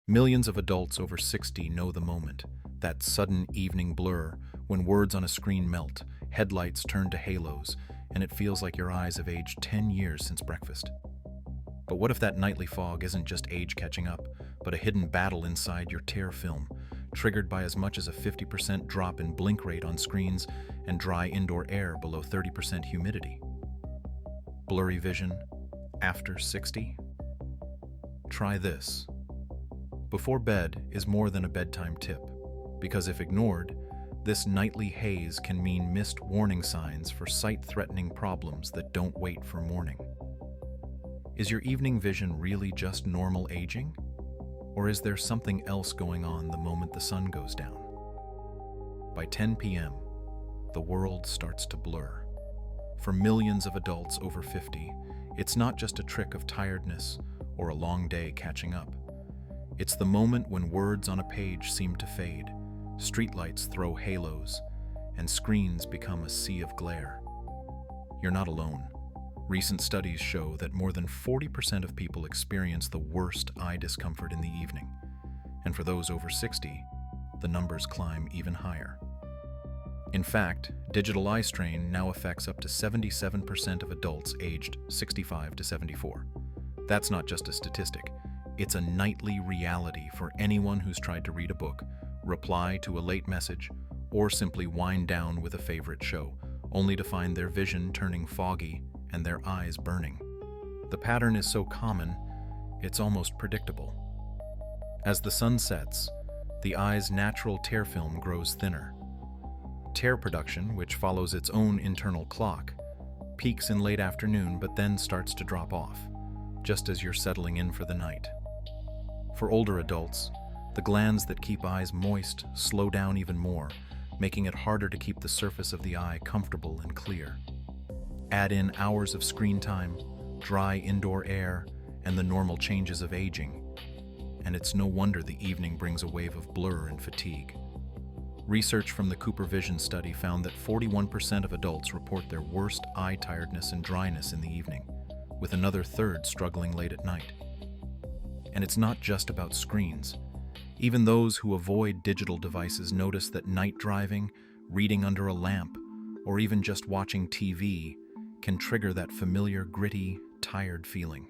Millions of adults over 60 know the moment, that sudden evening blur when words on a screen melt, headlights turn to halos, and it feels like your eyes have aged 10 years since breakfast. But what if that nightly fog isn't just age catching up, but a hidden battle inside your tear film, triggered by as much as a 50% drop in blink rate on screens and dry indoor air below 30% humidity? Blurry vision after 60? Try this. Before bed is more than a bedtime tip, because if ignored, this nightly haze can mean missed warning signs for sight-threatening problems that don't wait for morning. Is your evening vision really just normal aging? Or is there something else going on the moment the sun goes down? By 10 p.m., the world starts to blur. For millions of adults over 50, it's not just a trick of tiredness or a long day catching up. It's the moment when words on a page seem to fade, streetlights throw halos, and screens become a sea of glare. You're not alone. Recent studies show that more than 40% of people experience the worst eye discomfort in the evening, and for those over 60, the numbers climb even higher. In fact, digital eye strain now affects up to 77% of adults aged 65 to 74. That's not just a statistic. It's a nightly reality for anyone who's tried to read a book, reply to a late message, or simply wind down with a favorite show, only to find their vision turning foggy and their eyes burning. The pattern is so common, it's almost predictable. As the sun sets, the eye's natural tear film grows thinner. Tear production, which follows its own internal clock, peaks in late afternoon but then starts to drop off, just as you're settling in for the night. For older adults, the glands that keep eyes moist slow down even more, making it harder to keep the surface of the eye comfortable and clear. Add in hours of screen time, dry indoor air, and the normal changes of aging, and it's no wonder the evening brings a wave of blur and fatigue. Research from the Cooper Vision study found that 41% of adults report their worst eye tiredness and dryness in the evening, with another third struggling late at night. And it's not just about screens. Even those who avoid digital devices notice that night driving, reading under a lamp, or even just watching TV can trigger that familiar, gritty, tired feeling.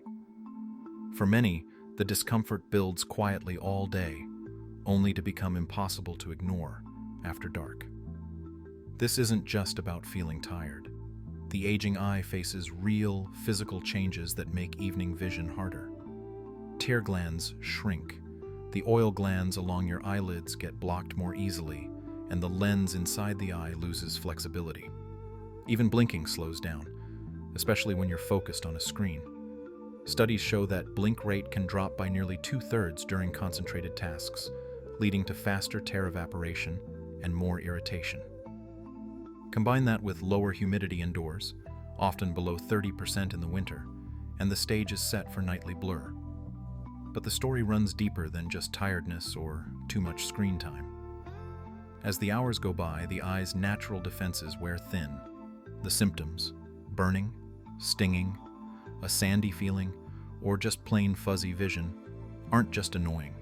For many, the discomfort builds quietly all day, only to become impossible to ignore after dark. This isn't just about feeling tired. The aging eye faces real, physical changes that make evening vision harder. Tear glands shrink, the oil glands along your eyelids get blocked more easily, and the lens inside the eye loses flexibility. Even blinking slows down, especially when you're focused on a screen. Studies show that blink rate can drop by nearly 2/3 during concentrated tasks, leading to faster tear evaporation and more irritation. Combine that with lower humidity indoors, often below 30% in the winter, and the stage is set for nightly blur. But the story runs deeper than just tiredness or too much screen time. As the hours go by, the eye's natural defenses wear thin. The symptoms, burning, stinging, a sandy feeling, or just plain fuzzy vision, aren't just annoying.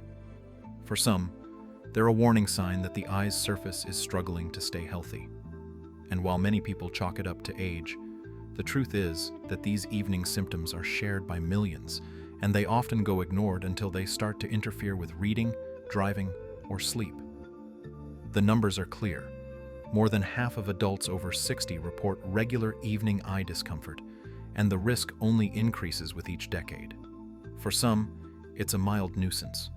For some, they're a warning sign that the eye's surface is struggling to stay healthy. And while many people chalk it up to age, the truth is that these evening symptoms are shared by millions, and they often go ignored until they start to interfere with reading, driving, or sleep. The numbers are clear. More than half of adults over 60 report regular evening eye discomfort, and the risk only increases with each decade. For some, it's a mild nuisance.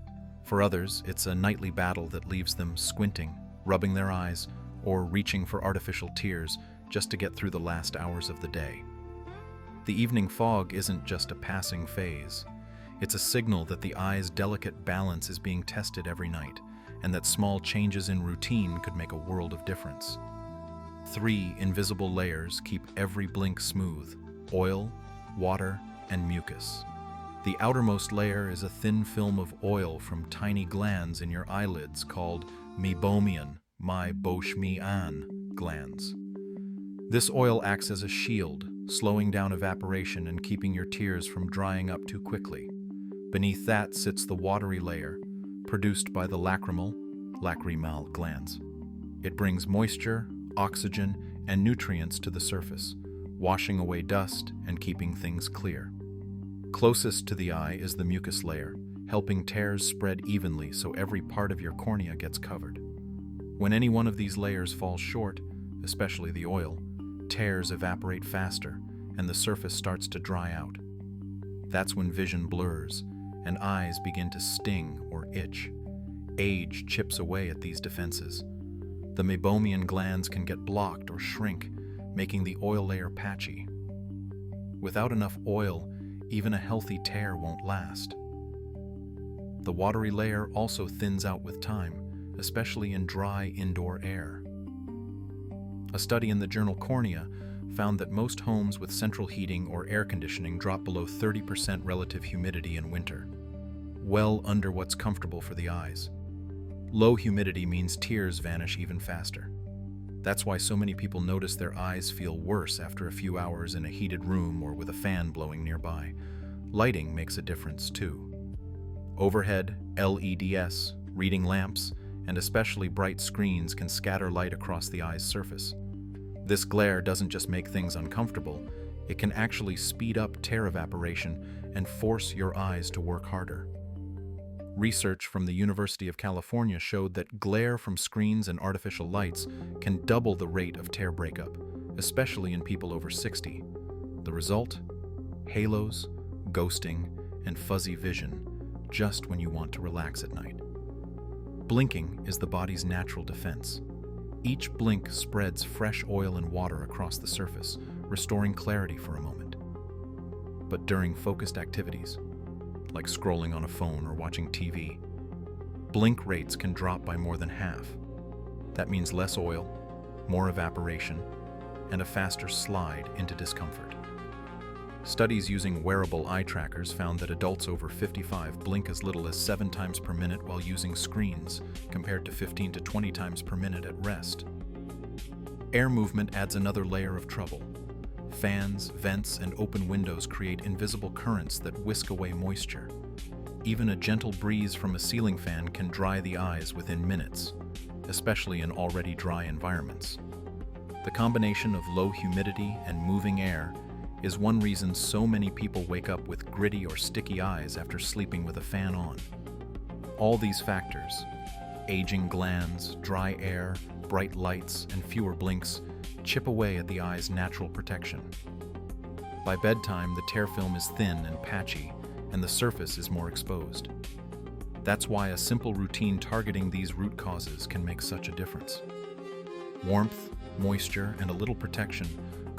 For others, it's a nightly battle that leaves them squinting, rubbing their eyes, or reaching for artificial tears just to get through the last hours of the day. The evening fog isn't just a passing phase. It's a signal that the eye's delicate balance is being tested every night, and that small changes in routine could make a world of difference. 3 invisible layers keep every blink smooth: oil, water, and mucus. The outermost layer is a thin film of oil from tiny glands in your eyelids called meibomian, glands. This oil acts as a shield, slowing down evaporation and keeping your tears from drying up too quickly. Beneath that sits the watery layer, produced by the lacrimal glands. It brings moisture, oxygen, and nutrients to the surface, washing away dust and keeping things clear. Closest to the eye is the mucus layer, helping tears spread evenly so every part of your cornea gets covered. When any one of these layers falls short, especially the oil, tears evaporate faster and the surface starts to dry out. That's when vision blurs and eyes begin to sting or itch. Age chips away at these defenses. The meibomian glands can get blocked or shrink, making the oil layer patchy. Without enough oil, even a healthy tear won't last. The watery layer also thins out with time, especially in dry indoor air. A study in the journal Cornea found that most homes with central heating or air conditioning drop below 30% relative humidity in winter, well under what's comfortable for the eyes. Low humidity means tears vanish even faster. That's why so many people notice their eyes feel worse after a few hours in a heated room or with a fan blowing nearby. Lighting makes a difference too. Overhead, LEDs, reading lamps, and especially bright screens can scatter light across the eye's surface. This glare doesn't just make things uncomfortable, it can actually speed up tear evaporation and force your eyes to work harder. Research from the University of California showed that glare from screens and artificial lights can double the rate of tear breakup, especially in people over 60. The result? Halos, ghosting, and fuzzy vision, just when you want to relax at night. Blinking is the body's natural defense. Each blink spreads fresh oil and water across the surface, restoring clarity for a moment. But during focused activities, like scrolling on a phone or watching TV, blink rates can drop by more than half. That means less oil, more evaporation, and a faster slide into discomfort. Studies using wearable eye trackers found that adults over 55 blink as little as 7 times per minute while using screens, compared to 15 to 20 times per minute at rest. Air movement adds another layer of trouble. Fans, vents, and open windows create invisible currents that whisk away moisture. Even a gentle breeze from a ceiling fan can dry the eyes within minutes, especially in already dry environments. The combination of low humidity and moving air is one reason so many people wake up with gritty or sticky eyes after sleeping with a fan on. All these factors, aging glands, dry air, bright lights, and fewer blinks, chip away at the eye's natural protection. By bedtime, the tear film is thin and patchy, and the surface is more exposed. That's why a simple routine targeting these root causes can make such a difference. Warmth, moisture, and a little protection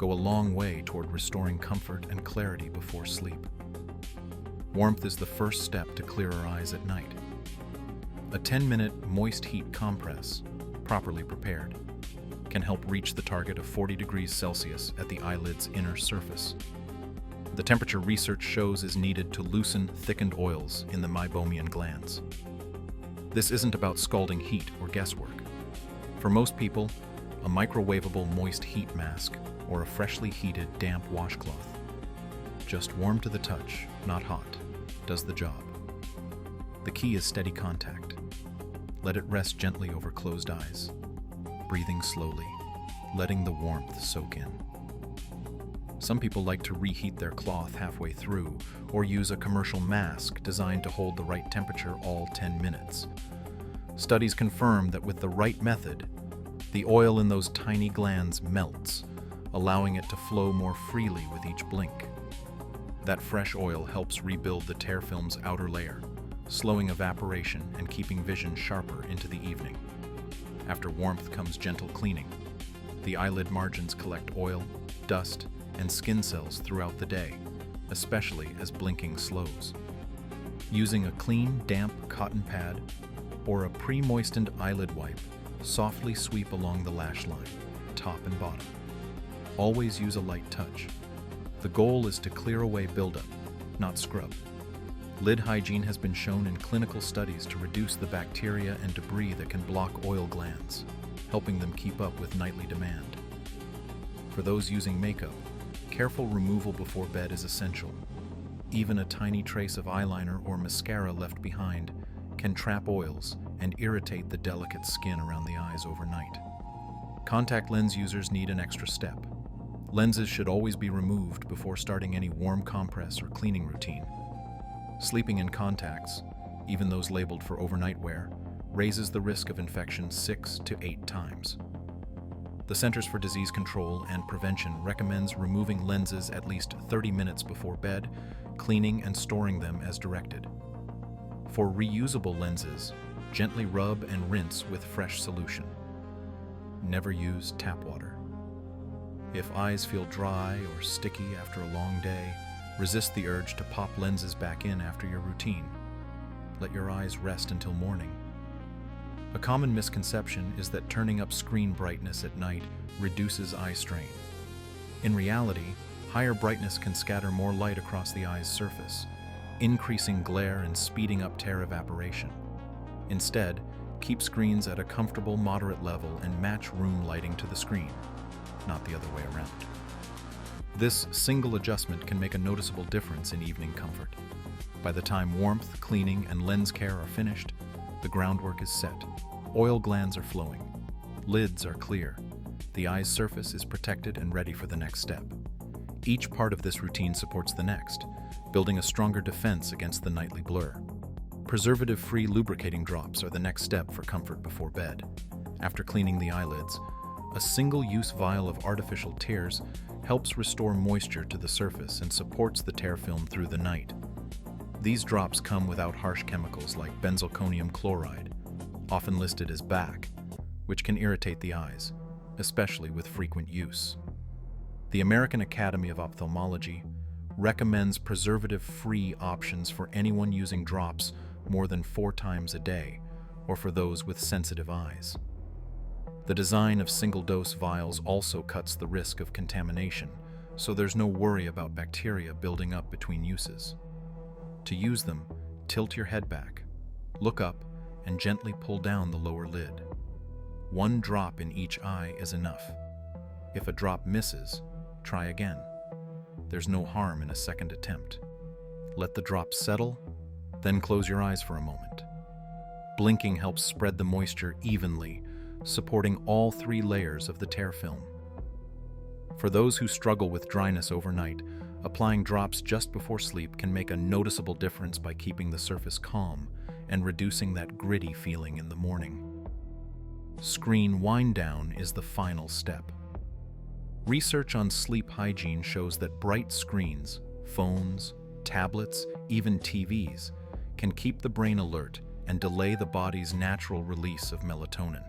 go a long way toward restoring comfort and clarity before sleep. Warmth is the first step to clearer eyes at night. A 10-minute moist heat compress, properly prepared, can help reach the target of 40 degrees Celsius at the eyelid's inner surface. The temperature research shows is needed to loosen thickened oils in the meibomian glands. This isn't about scalding heat or guesswork. For most people, a microwavable moist heat mask or a freshly heated damp washcloth, just warm to the touch, not hot, does the job. The key is steady contact. Let it rest gently over closed eyes, breathing slowly, letting the warmth soak in. Some people like to reheat their cloth halfway through or use a commercial mask designed to hold the right temperature all 10 minutes. Studies confirm that with the right method, the oil in those tiny glands melts, allowing it to flow more freely with each blink. That fresh oil helps rebuild the tear film's outer layer, slowing evaporation and keeping vision sharper into the evening. After warmth comes gentle cleaning. The eyelid margins collect oil, dust, and skin cells throughout the day, especially as blinking slows. Using a clean, damp cotton pad or a pre-moistened eyelid wipe, softly sweep along the lash line, top and bottom. Always use a light touch. The goal is to clear away buildup, not scrub. Lid hygiene has been shown in clinical studies to reduce the bacteria and debris that can block oil glands, helping them keep up with nightly demand. For those using makeup, careful removal before bed is essential. Even a tiny trace of eyeliner or mascara left behind can trap oils and irritate the delicate skin around the eyes overnight. Contact lens users need an extra step. Lenses should always be removed before starting any warm compress or cleaning routine. Sleeping in contacts, even those labeled for overnight wear, raises the risk of infection 6 to 8 times. The Centers for Disease Control and Prevention recommends removing lenses at least 30 minutes before bed, cleaning and storing them as directed. For reusable lenses, gently rub and rinse with fresh solution. Never use tap water. If eyes feel dry or sticky after a long day, resist the urge to pop lenses back in after your routine. Let your eyes rest until morning. A common misconception is that turning up screen brightness at night reduces eye strain. In reality, higher brightness can scatter more light across the eye's surface, increasing glare and speeding up tear evaporation. Instead, keep screens at a comfortable, moderate level and match room lighting to the screen, not the other way around. This single adjustment can make a noticeable difference in evening comfort. By the time warmth, cleaning, and lens care are finished, the groundwork is set. Oil glands are flowing. Lids are clear. The eye's surface is protected and ready for the next step. Each part of this routine supports the next, building a stronger defense against the nightly blur. Preservative-free lubricating drops are the next step for comfort before bed. After cleaning the eyelids, a single-use vial of artificial tears helps restore moisture to the surface and supports the tear film through the night. These drops come without harsh chemicals like benzalkonium chloride, often listed as BAC, which can irritate the eyes, especially with frequent use. The American Academy of Ophthalmology recommends preservative-free options for anyone using drops more than 4 times a day, or for those with sensitive eyes. The design of single-dose vials also cuts the risk of contamination, so there's no worry about bacteria building up between uses. To use them, tilt your head back, look up, and gently pull down the lower lid. 1 drop in each eye is enough. If a drop misses, try again. There's no harm in a second attempt. Let the drop settle, then close your eyes for a moment. Blinking helps spread the moisture evenly, supporting all 3 layers of the tear film. For those who struggle with dryness overnight, applying drops just before sleep can make a noticeable difference by keeping the surface calm and reducing that gritty feeling in the morning. Screen wind down is the final step. Research on sleep hygiene shows that bright screens, phones, tablets, even TVs, can keep the brain alert and delay the body's natural release of melatonin.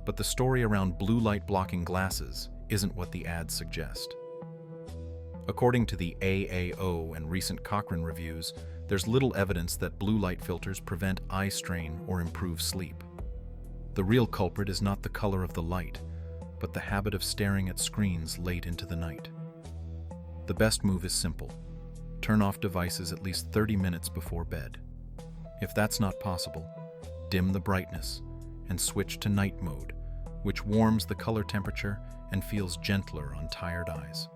But the story around blue light blocking glasses isn't what the ads suggest. According to the AAO and recent Cochrane reviews, there's little evidence that blue light filters prevent eye strain or improve sleep. The real culprit is not the color of the light, but the habit of staring at screens late into the night. The best move is simple. Turn off devices at least 30 minutes before bed. If that's not possible, dim the brightness and switch to night mode, which warms the color temperature and feels gentler on tired eyes.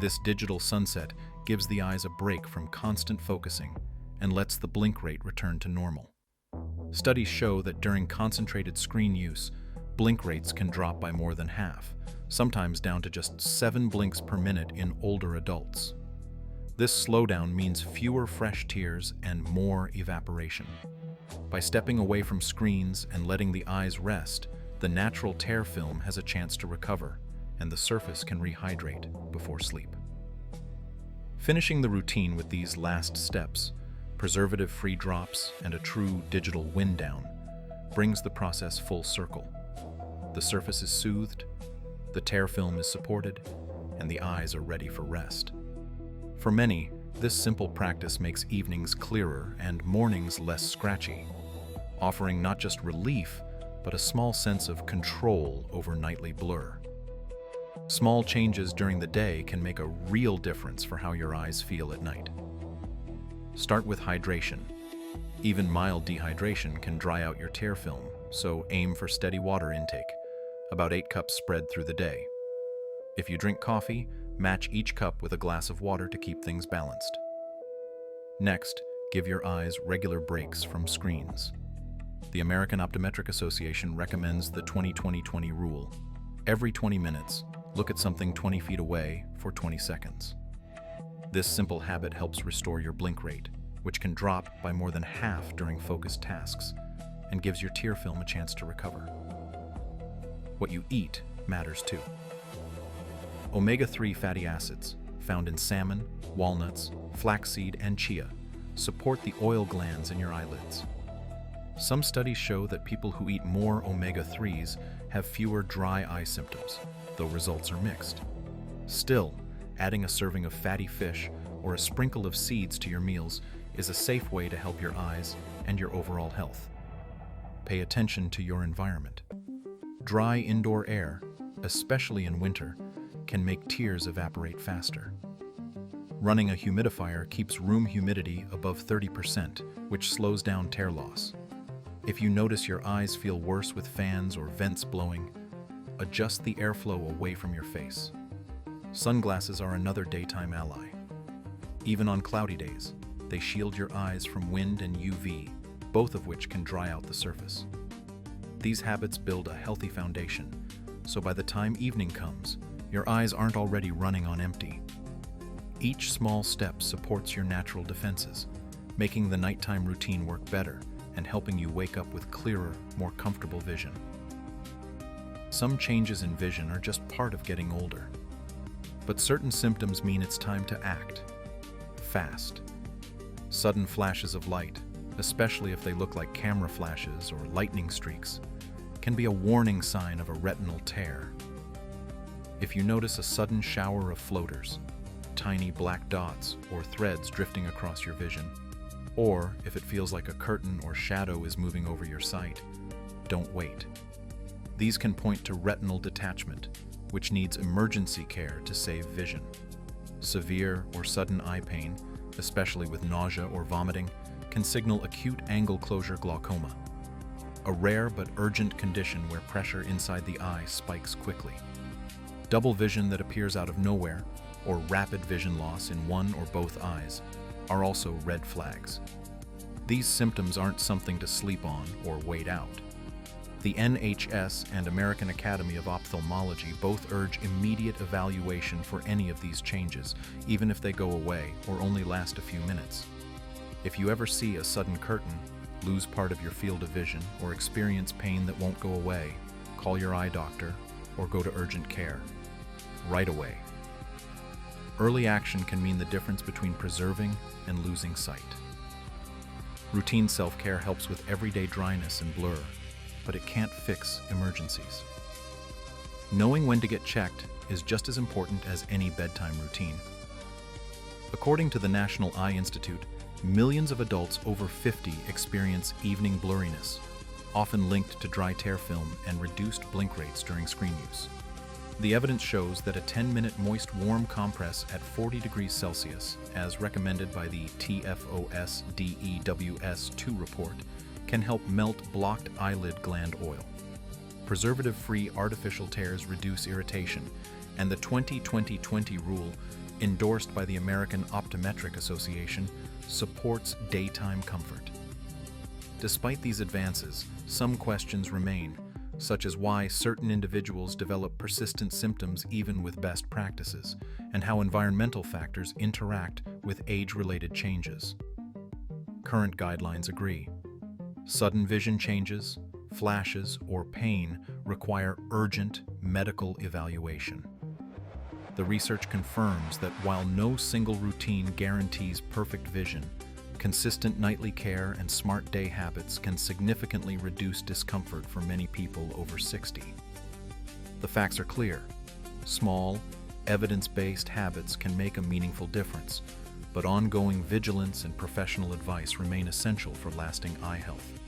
This digital sunset gives the eyes a break from constant focusing and lets the blink rate return to normal. Studies show that during concentrated screen use, blink rates can drop by more than half, sometimes down to just 7 blinks per minute in older adults. This slowdown means fewer fresh tears and more evaporation. By stepping away from screens and letting the eyes rest, the natural tear film has a chance to recover, and the surface can rehydrate before sleep. Finishing the routine with these last steps, preservative-free drops and a true digital wind down, brings the process full circle. The surface is soothed, the tear film is supported, and the eyes are ready for rest. For many, this simple practice makes evenings clearer and mornings less scratchy, offering not just relief, but a small sense of control over nightly blur. Small changes during the day can make a real difference for how your eyes feel at night. Start with hydration. Even mild dehydration can dry out your tear film, so aim for steady water intake, about 8 cups spread through the day. If you drink coffee, match each cup with a glass of water to keep things balanced. Next, Give your eyes regular breaks from screens. The American Optometric Association recommends the 20-20-20 rule. Every 20 minutes, look at something 20 feet away for 20 seconds. This simple habit helps restore your blink rate, which can drop by more than half during focused tasks, and gives your tear film a chance to recover. What you eat matters too. Omega-3 fatty acids, found in salmon, walnuts, flaxseed, and chia, support the oil glands in your eyelids. Some studies show that people who eat more omega-3s have fewer dry eye symptoms, though results are mixed. Still, adding a serving of fatty fish or a sprinkle of seeds to your meals is a safe way to help your eyes and your overall health. Pay attention to your environment. Dry indoor air, especially in winter, can make tears evaporate faster. Running a humidifier keeps room humidity above 30%, which slows down tear loss. If you notice your eyes feel worse with fans or vents blowing, adjust the airflow away from your face. Sunglasses are another daytime ally. Even on cloudy days, they shield your eyes from wind and UV, both of which can dry out the surface. These habits build a healthy foundation, so by the time evening comes, your eyes aren't already running on empty. Each small step supports your natural defenses, making the nighttime routine work better and helping you wake up with clearer, more comfortable vision. Some changes in vision are just part of getting older, but certain symptoms mean it's time to act fast. Sudden flashes of light, especially if they look like camera flashes or lightning streaks, can be a warning sign of a retinal tear. If you notice a sudden shower of floaters, tiny black dots or threads drifting across your vision, or if it feels like a curtain or shadow is moving over your sight, don't wait. These can point to retinal detachment, which needs emergency care to save vision. Severe or sudden eye pain, especially with nausea or vomiting, can signal acute angle closure glaucoma, a rare but urgent condition where pressure inside the eye spikes quickly. Double vision that appears out of nowhere, or rapid vision loss in one or both eyes, are also red flags. These symptoms aren't something to sleep on or wait out. The NHS and American Academy of Ophthalmology both urge immediate evaluation for any of these changes, even if they go away or only last a few minutes. If you ever see a sudden curtain, lose part of your field of vision, or experience pain that won't go away, call your eye doctor or go to urgent care right away. Early action can mean the difference between preserving and losing sight. Routine self-care helps with everyday dryness and blur, but it can't fix emergencies. Knowing when to get checked is just as important as any bedtime routine. According to the National Eye Institute, millions of adults over 50 experience evening blurriness, often linked to dry tear film and reduced blink rates during screen use. The evidence shows that a 10-minute moist warm compress at 40 degrees Celsius, as recommended by the TFOS DEWS2 report, can help melt blocked eyelid gland oil. Preservative-free artificial tears reduce irritation, and the 20-20-20 rule, endorsed by the American Optometric Association, supports daytime comfort. Despite these advances, some questions remain, such as why certain individuals develop persistent symptoms even with best practices, and how environmental factors interact with age-related changes. Current guidelines agree. Sudden vision changes, flashes, or pain require urgent medical evaluation. The research confirms that while no single routine guarantees perfect vision, consistent nightly care and smart day habits can significantly reduce discomfort for many people over 60. The facts are clear. Small, evidence-based habits can make a meaningful difference, but ongoing vigilance and professional advice remain essential for lasting eye health.